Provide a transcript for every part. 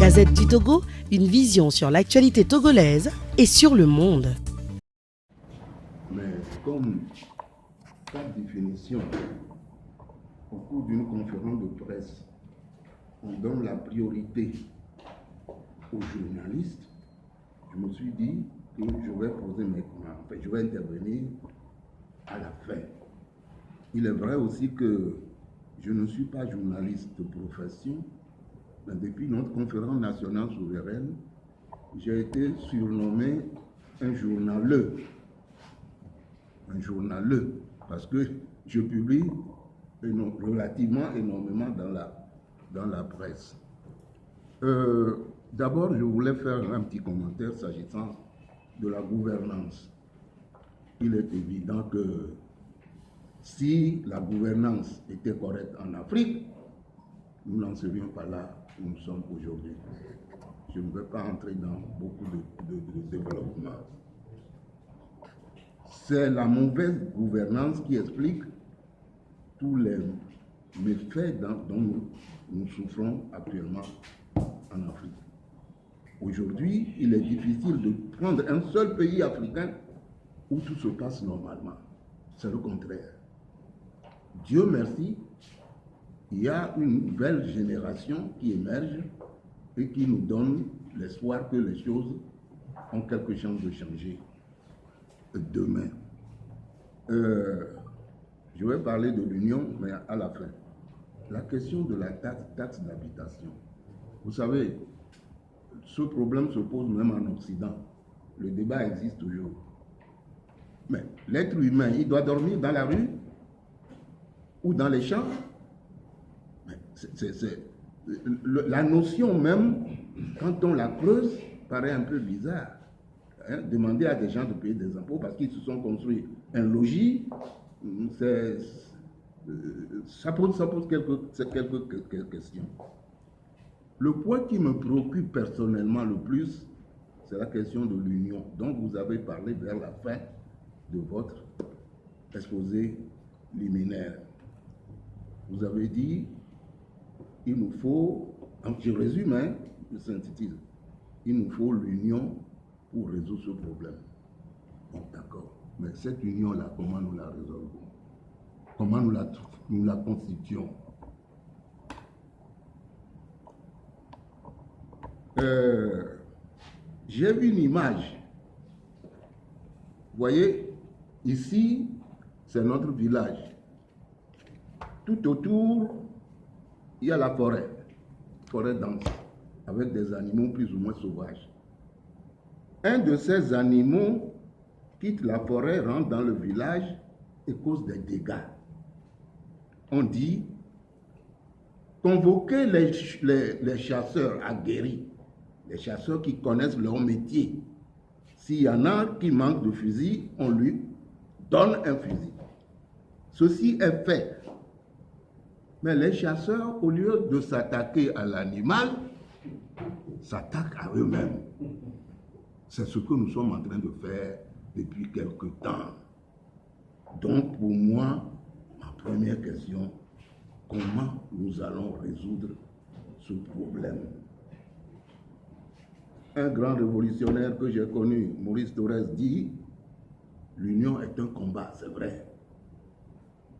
Gazette du Togo, une vision sur l'actualité togolaise et sur le monde. Mais comme par définition, au cours d'une conférence de presse, on donne la priorité aux journalistes, je me suis dit que je vais poser mes commentaires, enfin, je vais intervenir à la fin. Il est vrai aussi que je ne suis pas journaliste de profession, mais depuis notre conférence nationale souveraine, j'ai été surnommé un journaleux. Un journaleux, parce que je publie relativement énormément dans la presse. D'abord, je voulais faire un petit commentaire s'agissant de la gouvernance. Il est évident que si la gouvernance était correcte en Afrique, nous n'en serions pas là où nous sommes aujourd'hui. Je ne vais pas entrer dans beaucoup de développement. C'est la mauvaise gouvernance qui explique tous les méfaits dont nous souffrons actuellement en Afrique. Aujourd'hui, il est difficile de prendre un seul pays africain où tout se passe normalement. C'est le contraire. Dieu merci, il y a une nouvelle génération qui émerge et qui nous donne l'espoir que les choses ont quelque chance de changer demain. Je vais parler de l'Union, mais à la fin. La question de la taxe d'habitation. Vous savez, ce problème se pose même en Occident. Le débat existe toujours. Mais l'être humain, il doit dormir dans la rue ou dans les champs. La notion même, quand on la creuse, paraît un peu bizarre. Demander à des gens de payer des impôts parce qu'ils se sont construits un logis, ça pose quelques questions. Le point qui me préoccupe personnellement le plus, c'est la question de l'union, dont vous avez parlé vers la fin de votre exposé liminaire. Vous avez dit, il nous faut, je résume, je synthétise, il nous faut l'union pour résoudre ce problème. Bon, d'accord. Mais cette union-là, comment nous la résolvons? Comment nous la constituons? J'ai vu une image. Vous voyez, ici, c'est notre village. Tout autour, il y a la forêt dense, avec des animaux plus ou moins sauvages. Un de ces animaux quitte la forêt, rentre dans le village et cause des dégâts. On dit, convoquez les chasseurs aguerris, les chasseurs qui connaissent leur métier. S'il y en a qui manquent de fusil, on lui donne un fusil. Ceci est fait. Mais les chasseurs, au lieu de s'attaquer à l'animal, s'attaquent à eux-mêmes. C'est ce que nous sommes en train de faire depuis quelque temps. Donc, pour moi, ma première question, comment nous allons résoudre ce problème? Un grand révolutionnaire que j'ai connu, Maurice Thorez, dit « L'union est un combat, c'est vrai.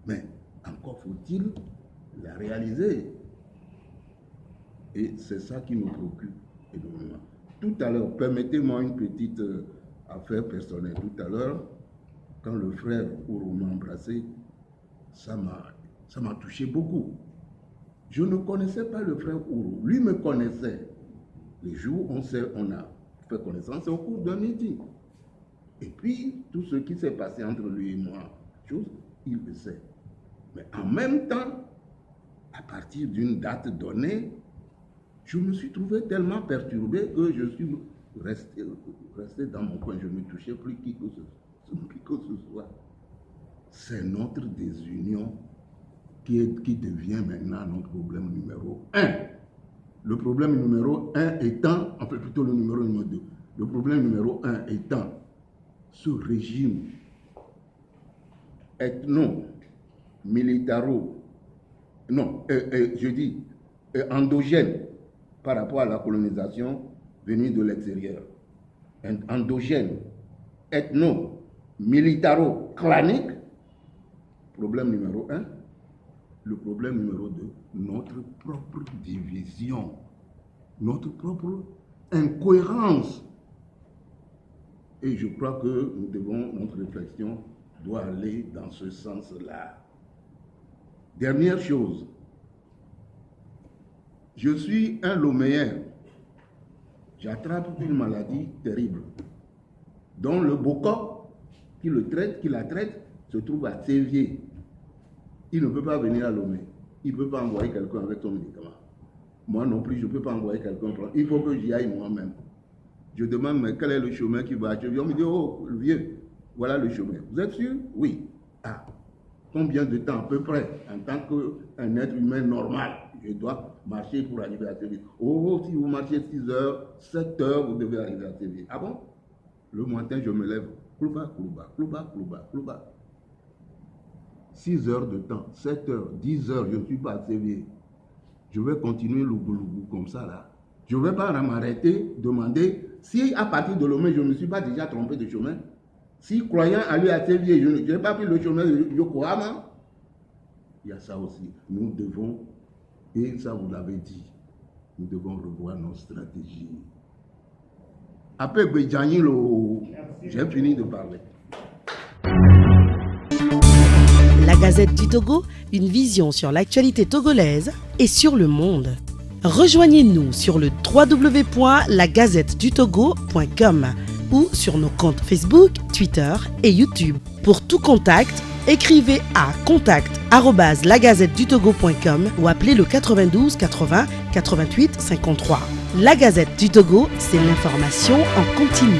Mais encore faut-il la réaliser. » Et c'est ça qui nous préoccupe énormément. Tout à l'heure, permettez-moi une petite affaire personnelle. Tout à l'heure, quand le frère Ouro m'a embrassé, ça m'a touché beaucoup. Je ne connaissais pas le frère Ouro. Lui me connaissait. Les jours où on a fait connaissance, c'est au cours d'un meeting. Et puis, tout ce qui s'est passé entre lui et moi, il le sait. Mais en même temps, à partir d'une date donnée, je me suis trouvé tellement perturbé que je suis resté dans mon coin. Je ne touchais plus qui que ce soit. C'est notre désunion qui devient maintenant notre problème numéro 1. Le problème numéro 1 étant, enfin plutôt le numéro 2. Le problème numéro 1 étant ce régime ethno-militaro, non, je dis endogène, par rapport à la colonisation venue de l'extérieur. Endogène, ethno, militaro, clanique. Problème numéro 1. Le problème numéro 2, notre propre division, notre propre incohérence. Et je crois que notre réflexion doit aller dans ce sens-là. Dernière chose, je suis un Loméen. J'attrape une maladie terrible, dont le Bocor qui la traite, se trouve à Sévier. Il ne peut pas venir à Lomé. Il ne peut pas envoyer quelqu'un avec son médicament. Moi non plus, je ne peux pas envoyer quelqu'un. Il faut que j'y aille moi-même. Je demande, mais quel est le chemin qui va à Sévier? On me dit, oh, le vieux, voilà le chemin. Vous êtes sûr? Oui. Ah, combien de temps à peu près, en tant qu'un être humain normal, je dois marcher pour arriver à Sévier? Oh, si vous marchez 6 heures, 7 heures, vous devez arriver à Sévier. Ah bon? Le matin, je me lève. Clouba, clouba, clouba, clouba, clouba. 6 heures de temps, 7 heures, 10 heures, je ne suis pas à Sévier. Je vais continuer le boulot comme ça là. Je ne vais pas m'arrêter, demander si à partir de Lomé, je ne me suis pas déjà trompé de chemin. Si croyant aller à Sévier, je n'ai pas pris le chemin de Yokohama. Il y a ça aussi. Nous devons, et ça vous l'avez dit, nous devons revoir nos stratégies. Après j'ai fini de parler. La Gazette du Togo, une vision sur l'actualité togolaise et sur le monde. Rejoignez-nous sur le www.lagazettedutogo.com ou sur nos comptes Facebook, Twitter et YouTube. Pour tout contact, écrivez à contact@lagazettedutogo.com ou appelez le 92 80 88 53. La Gazette du Togo, c'est l'information en continu.